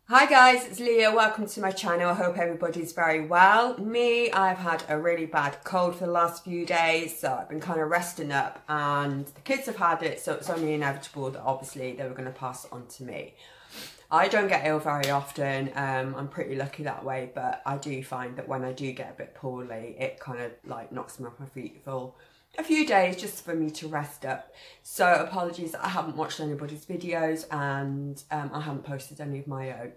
Hi guys, it's Leah. Welcome to my channel. I hope everybody's very well. I've had a really bad cold for the last few days, so I've been kind of resting up, and the kids have had it, so it's only inevitable that obviously they were going to pass it on to me. I don't get ill very often. I'm pretty lucky that way, but I do find that when I do get a bit poorly, it kind of like knocks me off my feet for a few days just for me to rest up. So apologies that I haven't watched anybody's videos, and I haven't posted any of my own.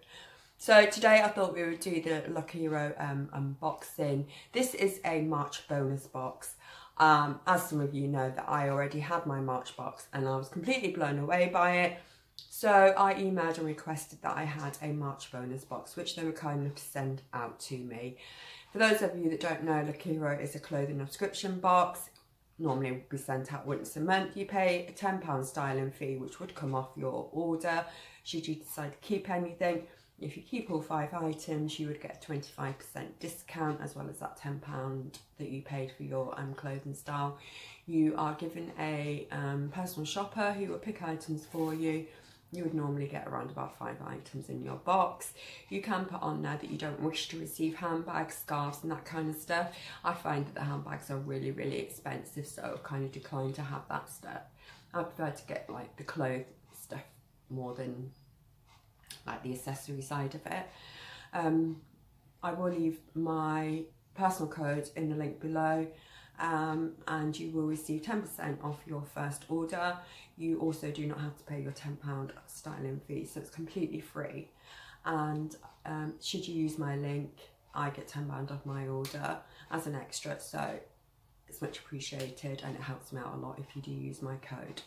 So today I thought we would do the Lookiero unboxing. This is a March bonus box. As some of you know, that I already had my March box and I was completely blown away by it. So I emailed and requested that I had a March bonus box, which they were kind enough to send out to me. For those of you that don't know, Lookiero is a clothing subscription box. Normally would be sent out once a month. You pay a £10 styling fee, which would come off your order should you decide to keep anything. If you keep all 5 items, you would get a 25% discount, as well as that £10 that you paid for your clothing style. You are given a personal shopper who will pick items for you. You would normally get around about 5 items in your box. You can put on there that you don't wish to receive handbags, scarves and that kind of stuff. I find that the handbags are really, really expensive, so I kind of decline to have that stuff. I prefer to get like the clothes stuff more than like the accessory side of it. I will leave my personal code in the link below. And you will receive 10% off your first order. You also do not have to pay your £10 styling fee, so it's completely free. And should you use my link, I get £10 off my order as an extra, so it's much appreciated and it helps me out a lot if you do use my code.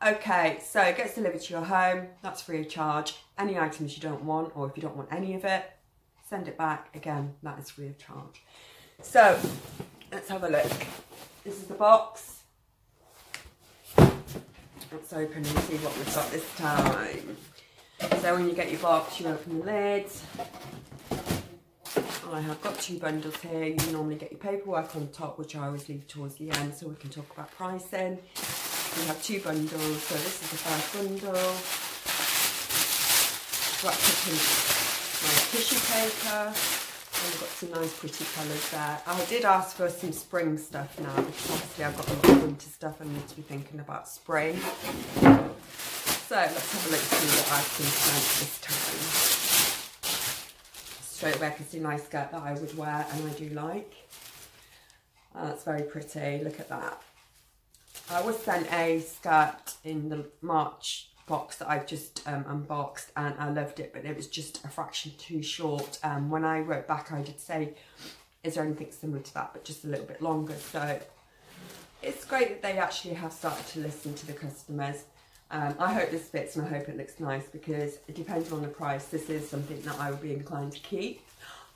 Okay, so it gets delivered to your home. That's free of charge. Any items you don't want, or if you don't want any of it, send it back. Again, that is free of charge. So let's have a look. This is the box. Let's open and see what we've got this time. So when you get your box, you open the lid. I have got 2 bundles here. You normally get your paperwork on top, which I always leave towards the end so we can talk about pricing. We have 2 bundles. So this is the first bundle. Wrapped up in nice tissue paper. And we've got some nice pretty colours there. I did ask for some spring stuff now, because obviously I've got a lot of winter stuff. I need to be thinking about spring. So let's have a look and see what I've been sent this time. Straight away I can see a nice skirt that I would wear and I do like. That's very pretty, look at that. I was sent a skirt in the March box that I've just unboxed, and I loved it, but it was just a fraction too short. When I wrote back, I did say, is there anything similar to that, but just a little bit longer. So it's great that they actually have started to listen to the customers. I hope this fits and I hope it looks nice, because depending on the price, this is something that I would be inclined to keep.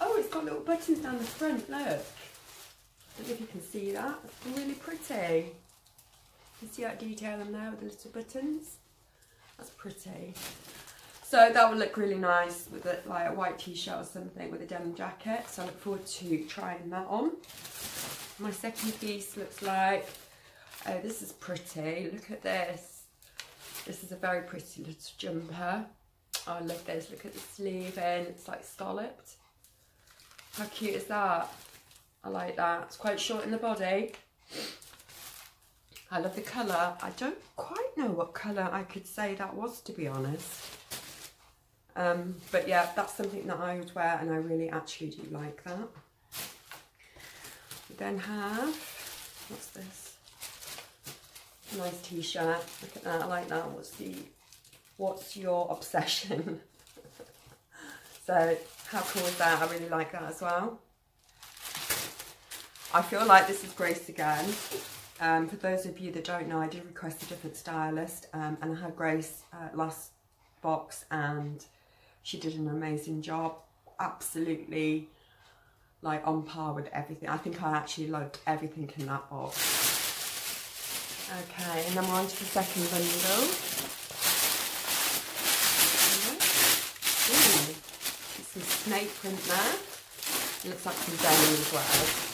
Oh, it's got little buttons down the front, look. I don't know if you can see that. It's really pretty. You see that detail in there with the little buttons? That's pretty. So that would look really nice with like a white t-shirt or something with a denim jacket. So I look forward to trying that on. My second piece looks like, oh, this is pretty. Look at this. This is a very pretty little jumper. Oh, I love this. Look at the sleeve in. It's like scalloped. How cute is that? I like that. It's quite short in the body. I love the colour. I don't quite know what colour I could say that was, to be honest. But yeah, that's something that I would wear, and I really actually do like that. We then have, what's this? A nice t-shirt. Look at that, I like that. What's your obsession? So how cool is that? I really like that as well. I feel like this is Grace again. For those of you that don't know, I did request a different stylist, and I had Grace last box, and she did an amazing job. Absolutely, like, on par with everything. I think I actually loved everything in that box. Okay, and then we're on to the second bundle. Ooh, there's some snake print there. It looks like some denim as well.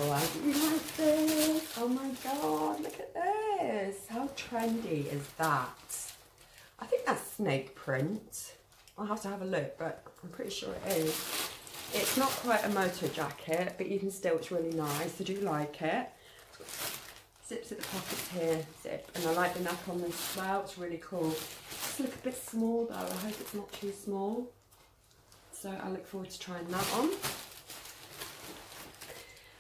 Oh, I do like this. Oh my god, look at this. How trendy is that? I think that's snake print. I'll have to have a look, but I'm pretty sure it is. It's not quite a motor jacket, but even still, it's really nice. I do like it. Zips at the pockets here, zip, and I like the neck on this as well. It's really cool. It's look a bit small though. I hope it's not too small. So I look forward to trying that on.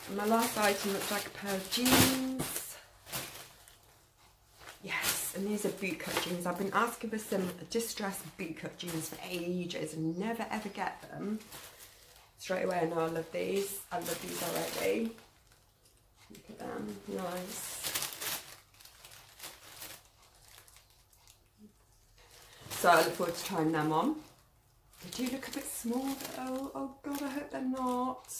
And my last item looks like a pair of jeans. Yes, and these are bootcut jeans. I've been asking for some distressed bootcut jeans for ages and never ever get them. Straight away I know I love these. I love these already. Look at them, nice. So I look forward to trying them on. They do look a bit small though. Oh god, I hope they're not.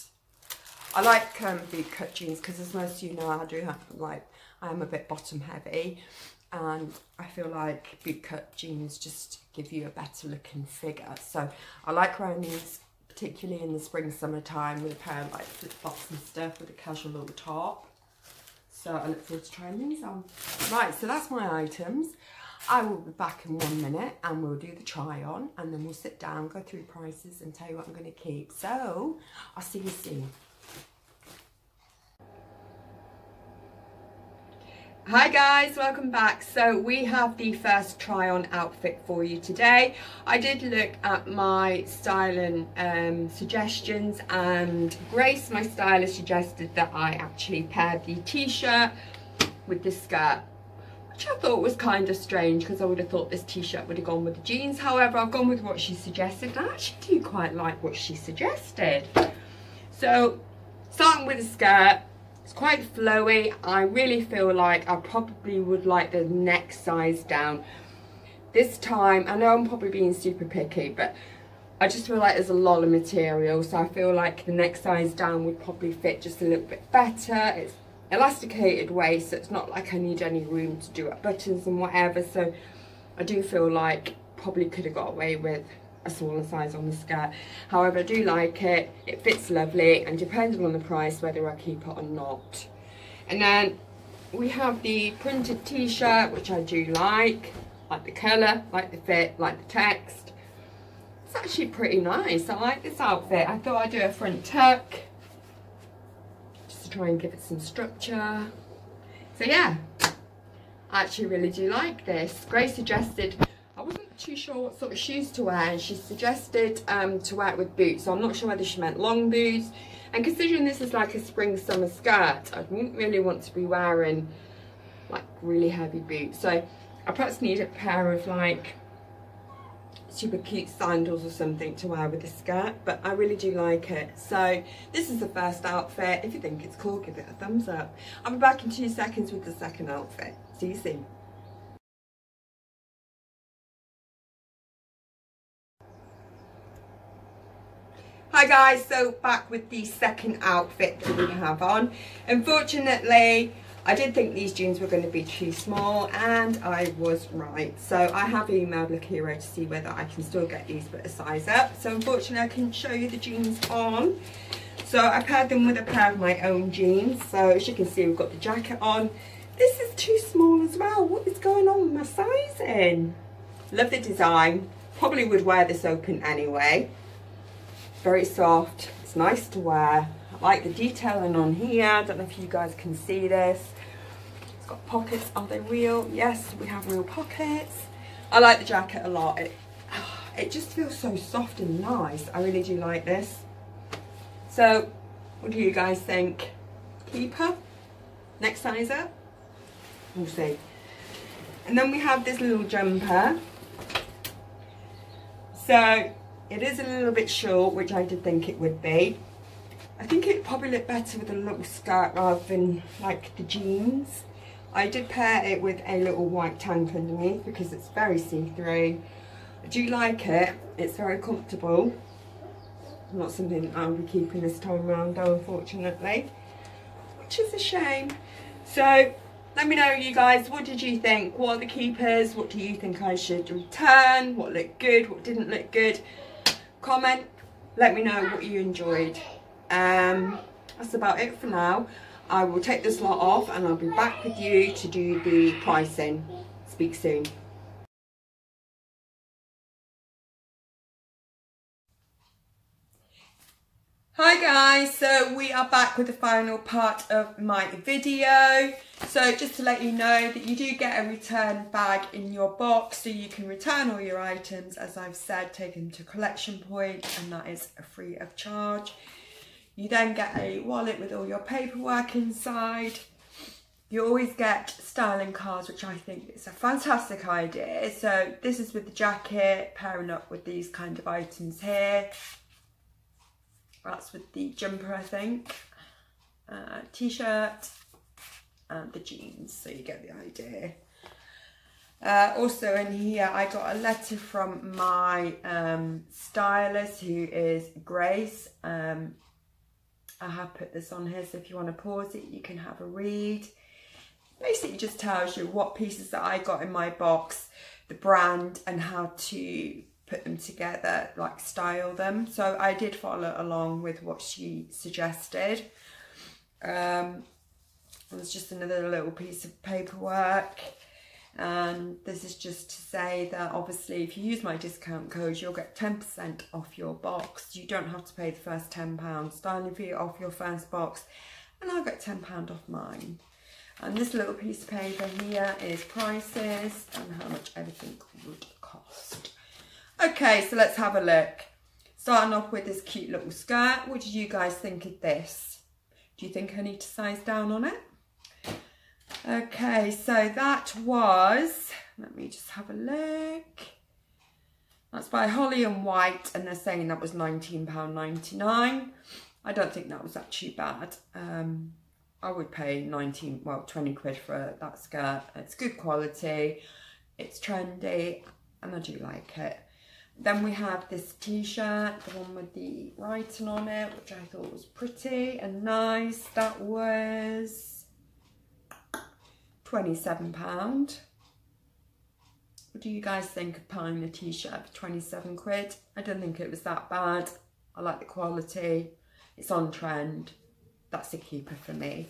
I like bootcut jeans because, as most of you know, I am a bit bottom heavy, and I feel like bootcut jeans just give you a better looking figure. So I like wearing these, particularly in the spring, summertime, with a pair of like flip flops and stuff with a casual little top. So I look forward to trying these on. Right, so that's my items. I will be back in 1 minute and we'll do the try on, and then we'll sit down, go through prices and tell you what I'm going to keep. So I'll see you soon. Hi guys, welcome back. So we have the first try on outfit for you today. I did look at my styling suggestions, and Grace, my stylist, suggested that I actually pair the t-shirt with the skirt, which I thought was kind of strange because I would have thought this t-shirt would have gone with the jeans. However, I've gone with what she suggested, and I actually do quite like what she suggested. So starting with the skirt, it's quite flowy. I really feel like I probably would like the neck size down. This time, I know I'm probably being super picky, but I just feel like there's a lot of material, so I feel like the neck size down would probably fit just a little bit better. It's elasticated waist, so it's not like I need any room to do up buttons and whatever, so I do feel like probably could have got away with a smaller size on the skirt. However, I do like it. It fits lovely, and depending on the price whether I keep it or not. And then we have the printed t-shirt, which I do like the colour, like the fit, like the text. It's actually pretty nice. I like this outfit. I thought I'd do a front tuck just to try and give it some structure. So yeah, I actually really do like this. Grace suggested, I wasn't too sure what sort of shoes to wear, and she suggested to wear it with boots. So I'm not sure whether she meant long boots, and considering this is like a spring summer skirt, I wouldn't really want to be wearing like really heavy boots. So I perhaps need a pair of like super cute sandals or something to wear with the skirt, but I really do like it. So this is the first outfit. If you think it's cool, give it a thumbs up. I'll be back in 2 seconds with the second outfit. See you soon. Hi guys, so back with the second outfit that we have on. Unfortunately, I did think these jeans were going to be too small, and I was right. So I have emailed Lookiero to see whether I can still get these but a size up. So unfortunately I couldn't show you the jeans on. So I paired them with a pair of my own jeans. So as you can see, we've got the jacket on. This is too small as well. What is going on with my sizing? Love the design. Probably would wear this open anyway. Very soft, it's nice to wear. I like the detailing on here. I don't know if you guys can see this. It's got pockets. Are they real? Yes, we have real pockets. I like the jacket a lot. It just feels so soft and nice. I really do like this. So what do you guys think? Keeper? Next size up? We'll see. And then we have this little jumper. So it is a little bit short, which I did think it would be. I think it'd probably look better with a little skirt rather than like the jeans. I did pair it with a little white tank underneath because it's very see-through. I do like it. It's very comfortable. Not something I'll be keeping this time around though, unfortunately, which is a shame. So let me know, you guys, what did you think? What are the keepers? What do you think I should return? What looked good? What didn't look good? Comment, let me know what you enjoyed. That's about it for now. I will take this lot off and I'll be back with you to do the pricing. Speak soon. Hi guys, so we are back with the final part of my video. So just to let you know that you do get a return bag in your box, so you can return all your items, as I've said, take them to collection point, and that is free of charge. You then get a wallet with all your paperwork inside. You always get styling cards, which I think is a fantastic idea. So this is with the jacket, pairing up with these kind of items here. That's with the jumper, I think, t-shirt and the jeans, so you get the idea. Also in here I got a letter from my stylist, who is Grace. I have put this on here, so if you want to pause it you can have a read. Basically just tells you what pieces that I got in my box, the brand, and how to put them together, like style them. So I did follow along with what she suggested. There's just another little piece of paperwork, and this is just to say that obviously if you use my discount code you'll get 10% off your box. You don't have to pay the first £10 styling fee off your first box, and I'll get £10 off mine. And this little piece of paper here is prices and how much everything would cost. Okay, so let's have a look. Starting off with this cute little skirt. What did you guys think of this? Do you think I need to size down on it? Okay, so that was, let me just have a look. That's by Holly and White, and they're saying that was £19.99. I don't think that was actually bad. I would pay 20 quid for that skirt. It's good quality, it's trendy, and I do like it. Then we have this t-shirt, the one with the writing on it, which I thought was pretty and nice. That was £27. What do you guys think of buying the t-shirt for 27 quid? I don't think it was that bad. I like the quality. It's on trend. That's a keeper for me.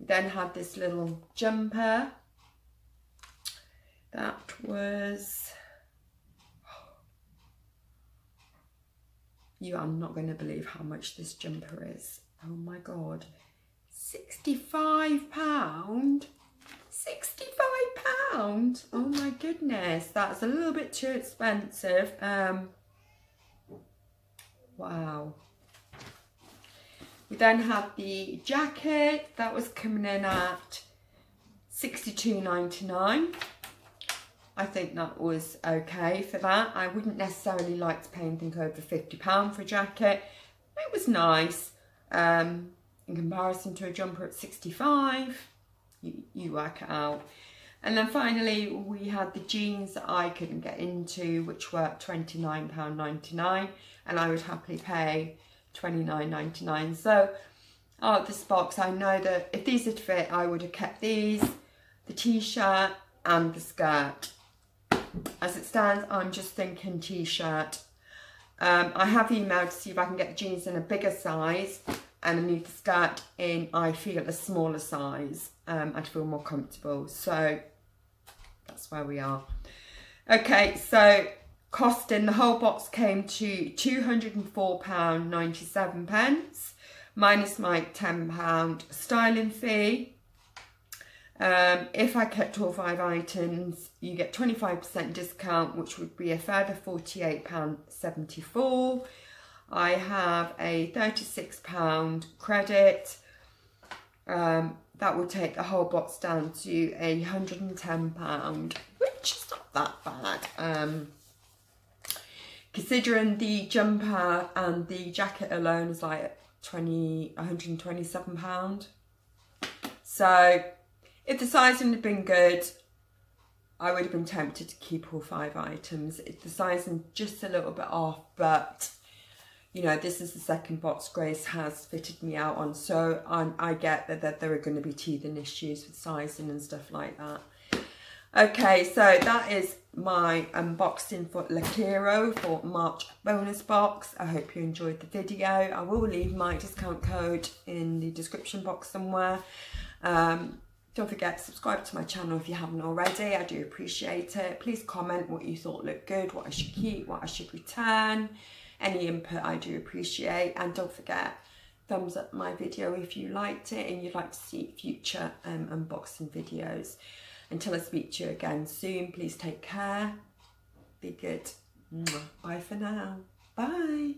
We then had this little jumper. That was... You are not going to believe how much this jumper is. Oh my God. £65? £65? Oh my goodness. That's a little bit too expensive. Wow. We then had the jacket. That was coming in at £62.99. I think that was okay for that. I wouldn't necessarily like to pay anything over £50 for a jacket. It was nice. In comparison to a jumper at 65, you work it out. And then finally we had the jeans that I couldn't get into, which were £29.99, and I would happily pay £29.99. So out of this box, I know that if these had fit, I would have kept these, the t-shirt and the skirt. As it stands, I'm just thinking t-shirt. I have emailed to see if I can get the jeans in a bigger size, and I need the skirt in, I feel, a smaller size. I'd feel more comfortable. So that's where we are. Okay, so costing, the whole box came to £204.97 minus my £10 styling fee. If I kept all 5 items, you get 25% discount, which would be a further £48.74. I have a £36 credit. That will take the whole box down to £110, which is not that bad. Considering the jumper and the jacket alone is like £127. So if the sizing had been good, I would have been tempted to keep all 5 items. If the sizing just a little bit off, but you know, this is the second box Grace has fitted me out on, so I get that there are going to be teething issues with sizing and stuff like that. Okay, so that is my unboxing for Lookiero for March bonus box. I hope you enjoyed the video. I will leave my discount code in the description box somewhere. Don't forget, subscribe to my channel if you haven't already. I do appreciate it. Please comment what you thought looked good, what I should keep, what I should return. Any input I do appreciate. And don't forget, thumbs up my video if you liked it and you'd like to see future unboxing videos. Until I speak to you again soon, please take care. Be good. Bye for now. Bye.